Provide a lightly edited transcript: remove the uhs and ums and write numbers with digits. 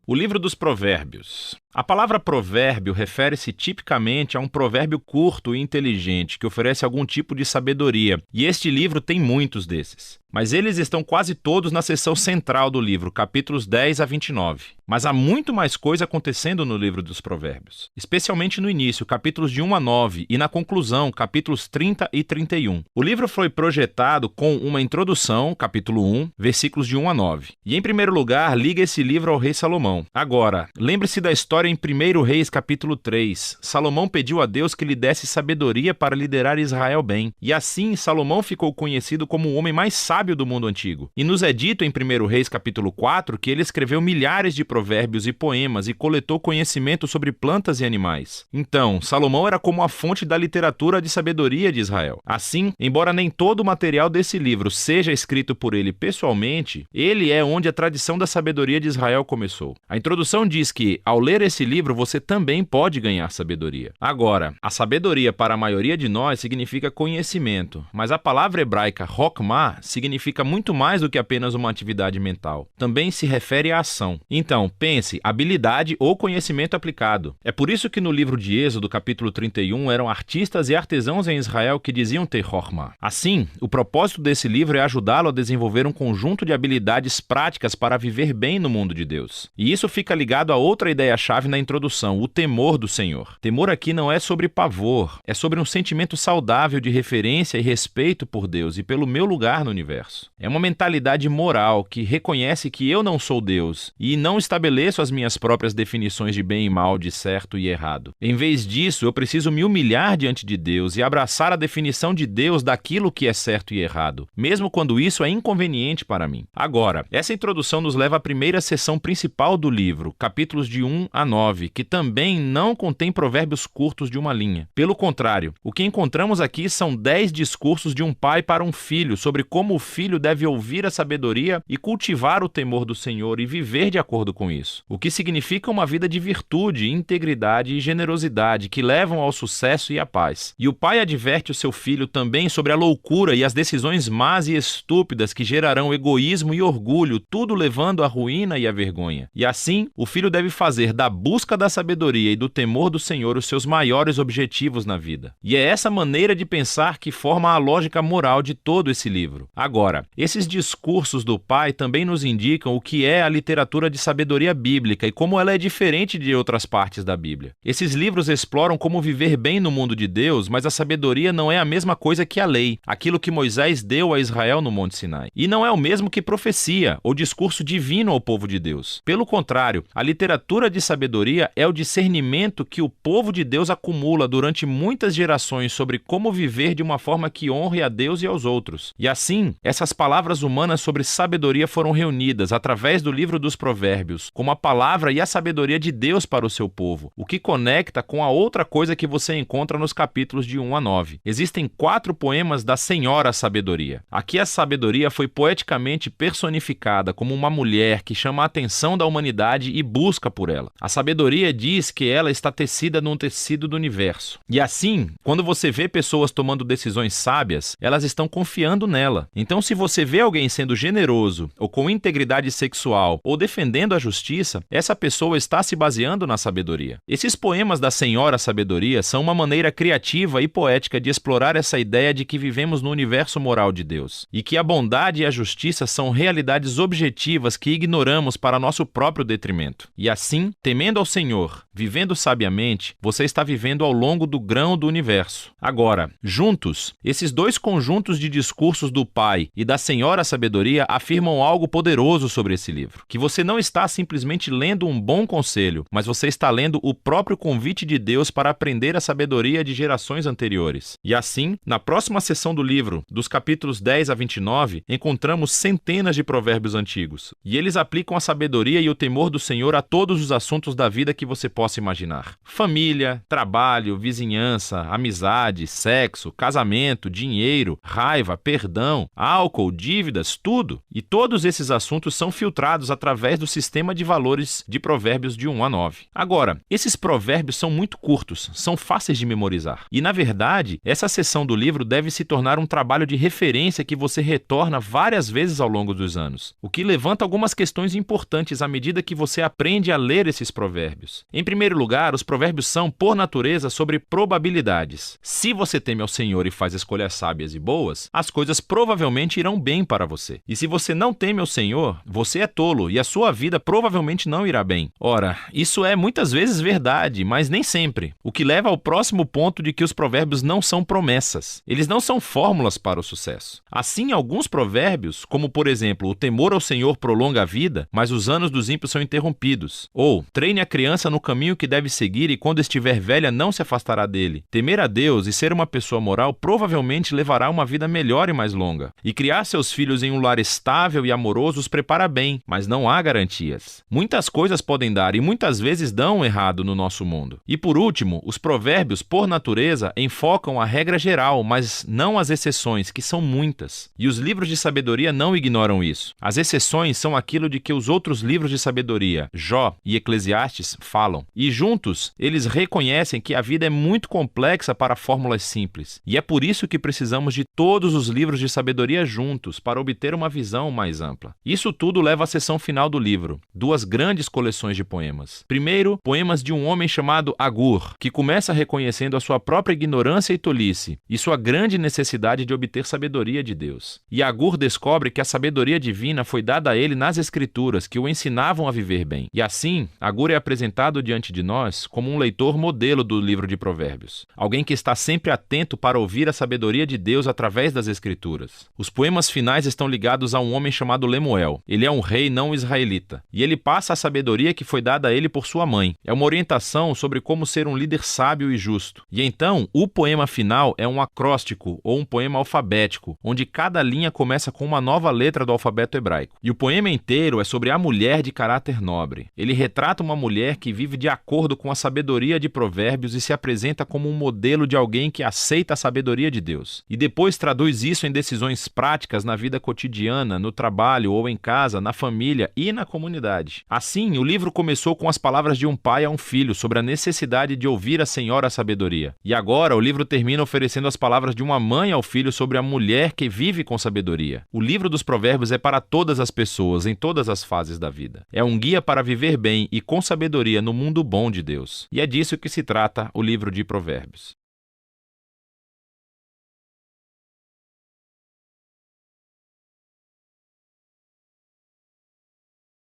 O livro dos Provérbios. A palavra provérbio refere-se tipicamente a um provérbio curto e inteligente que oferece algum tipo de sabedoria, e este livro tem muitos desses. Mas eles estão quase todos na seção central do livro, capítulos 10 a 29. Mas há muito mais coisa acontecendo no livro dos Provérbios, especialmente no início, capítulos de 1 a 9, e na conclusão, capítulos 30 e 31. O livro foi projetado com uma introdução, capítulo 1, versículos de 1 a 9. E, em primeiro lugar, liga esse livro ao rei Salomão. Agora, lembre-se da história em 1 Reis, capítulo 3. Salomão pediu a Deus que lhe desse sabedoria para liderar Israel bem. E assim, Salomão ficou conhecido como o homem mais sábio do mundo antigo. E nos é dito em 1 Reis, capítulo 4, que ele escreveu milhares de provérbios e poemas e coletou conhecimento sobre plantas e animais. Então, Salomão era como a fonte da literatura de sabedoria de Israel. Assim, embora nem todo o material desse livro seja escrito por ele pessoalmente, ele é onde a tradição da sabedoria de Israel começou. A introdução diz que, ao ler esse livro, você também pode ganhar sabedoria. Agora, a sabedoria para a maioria de nós significa conhecimento, mas a palavra hebraica Hokmah significa muito mais do que apenas uma atividade mental. Também se refere à ação. Então, pense, habilidade ou conhecimento aplicado. É por isso que no livro de Êxodo, capítulo 31, eram artistas e artesãos em Israel que diziam ter Hokmah. Assim, o propósito desse livro é ajudá-lo a desenvolver um conjunto de habilidades práticas para viver bem no mundo de Deus. E isso fica ligado a outra ideia-chave na introdução, o temor do Senhor. Temor aqui não é sobre pavor, é sobre um sentimento saudável de referência e respeito por Deus e pelo meu lugar no universo. É uma mentalidade moral que reconhece que eu não sou Deus e não estabeleço as minhas próprias definições de bem e mal, de certo e errado. Em vez disso, eu preciso me humilhar diante de Deus e abraçar a definição de Deus daquilo que é certo e errado, mesmo quando isso é inconveniente para mim. Agora, essa introdução nos leva à primeira seção principal do livro, capítulos de 1 a 9, que também não contém provérbios curtos de uma linha. Pelo contrário, o que encontramos aqui são 10 discursos de um pai para um filho sobre como o filho deve ouvir a sabedoria e cultivar o temor do Senhor e viver de acordo com isso. O que significa uma vida de virtude, integridade e generosidade que levam ao sucesso e à paz. E o pai adverte o seu filho também sobre a loucura e as decisões más e estúpidas que gerarão egoísmo e orgulho, tudo levando à ruína e à vergonha. E assim, o filho deve fazer da busca da sabedoria e do temor do Senhor os seus maiores objetivos na vida. E é essa maneira de pensar que forma a lógica moral de todo esse livro. Agora, esses discursos do pai também nos indicam o que é a literatura de sabedoria bíblica e como ela é diferente de outras partes da Bíblia. Esses livros exploram como viver bem no mundo de Deus, mas a sabedoria não é a mesma coisa que a lei, aquilo que Moisés deu a Israel no Monte Sinai. E não é o mesmo que profecia ou discurso divino ao povo de Deus. Pelo contrário, a literatura de sabedoria é o discernimento que o povo de Deus acumula durante muitas gerações sobre como viver de uma forma que honre a Deus e aos outros. E assim, essas palavras humanas sobre sabedoria foram reunidas através do livro dos Provérbios, como a palavra e a sabedoria de Deus para o seu povo, o que conecta com a outra coisa que você encontra nos capítulos de 1 a 9. Existem 4 poemas da Senhora Sabedoria. Aqui a sabedoria foi poeticamente personificada como uma mulher que chama a atenção da humanidade e busca por ela. A sabedoria diz que ela está tecida num tecido do universo. E assim, quando você vê pessoas tomando decisões sábias, elas estão confiando nela. Então, se você vê alguém sendo generoso, ou com integridade sexual, ou defendendo a justiça, essa pessoa está se baseando na sabedoria. Esses poemas da Senhora Sabedoria são uma maneira criativa e poética de explorar essa ideia de que vivemos no universo moral de Deus, e que a bondade e a justiça são realidades objetivas que ignoramos para nosso próprio detrimento. E assim, temendo ao Senhor, vivendo sabiamente, você está vivendo ao longo do grão do universo. Agora, juntos, esses dois conjuntos de discursos do Pai e da Senhora Sabedoria afirmam algo poderoso sobre esse livro, que você não está simplesmente lendo um bom conselho, mas você está lendo o próprio convite de Deus para aprender a sabedoria de gerações anteriores. E assim, na próxima seção do livro, dos capítulos 10 a 29, encontramos centenas de provérbios antigos, e eles aplicam a sabedoria e o temor do Senhor a todos os assuntos da vida que você possa imaginar. Família, trabalho, vizinhança, amizade, sexo, casamento, dinheiro, raiva, perdão, álcool, dívidas, tudo. E todos esses assuntos são filtrados através do sistema de valores de Provérbios de 1 a 9. Agora, esses provérbios são muito curtos, são fáceis de memorizar. E, na verdade, essa seção do livro deve se tornar um trabalho de referência que você retorna várias vezes ao longo dos anos, o que levanta algumas questões importantes à medida que você aprende a ler esses provérbios. Em primeiro lugar, os provérbios são, por natureza, sobre probabilidades. Se você teme ao Senhor e faz escolhas sábias e boas, as coisas provavelmente irão bem para você. E se você não teme ao Senhor, você é tolo e a sua vida provavelmente não irá bem. Ora, isso é muitas vezes verdade, mas nem sempre. O que leva ao próximo ponto de que os provérbios não são promessas. Eles não são fórmulas para o sucesso. Assim, alguns provérbios, como por exemplo, o temor ao Senhor prolonga a vida, mas os anos dos ímpios são interrompidos. Ou, treine a criança no caminho que deve seguir e quando estiver velha não se afastará dele. Temer a Deus e ser uma pessoa moral provavelmente levará uma vida melhor e mais longa. E criar seus filhos em um lar estável e amoroso os prepara bem, mas não há garantias. Muitas coisas podem dar e muitas vezes dão errado no nosso mundo. E por último, os provérbios, por natureza, enfocam a regra geral, mas não as exceções, que são muitas. E os livros de sabedoria não ignoram isso. As exceções são aquilo de que os outros livros de sabedoria, Jó e Eclesiastes, falam. E juntos, eles reconhecem que a vida é muito complexa para fórmulas simples. E é por isso que precisamos de todos os livros de sabedoria juntos para obter uma visão mais ampla. Isso tudo leva à seção final do livro, duas grandes coleções de poemas. Primeiro, poemas de um homem chamado Agur, que começa reconhecendo a sua própria ignorância e tolice, e sua grande necessidade de obter sabedoria de Deus. E Agur descobre que a sabedoria divina foi dada a ele nas Escrituras, que o ensinavam a viver bem. E assim, Agur é apresentado diante de nós como um leitor modelo do livro de Provérbios. Alguém que está sempre atento para ouvir a sabedoria de Deus através das Escrituras. Os poemas finais estão ligados a um homem chamado Lemuel. Ele é um rei não israelita. E ele passa a sabedoria que foi dada a ele por sua mãe. É uma orientação sobre como ser um líder sábio e justo. E então, o poema final é um acróstico ou um poema alfabético, onde cada linha começa com uma nova letra do alfabeto hebraico. E o poema inteiro é sobre a mulher de caráter nobre. Ele retrata uma mulher que vive de acordo com a sabedoria de Provérbios e se apresenta como um modelo de alguém que aceita a sabedoria de Deus. E depois traduz isso em decisões práticas na vida cotidiana, no trabalho ou em casa, na família e na comunidade. Assim, o livro começou com as palavras de um pai a um filho sobre a necessidade de ouvir a Senhora sabedoria. E agora o livro termina oferecendo as palavras de uma mãe ao filho sobre a mulher que vive com sabedoria. O livro dos Provérbios é para todas as pessoas, em todas as fases da vida. É um guia para viver bem e com sabedoria no mundo bom de Deus. E é disso que se trata o livro de Provérbios.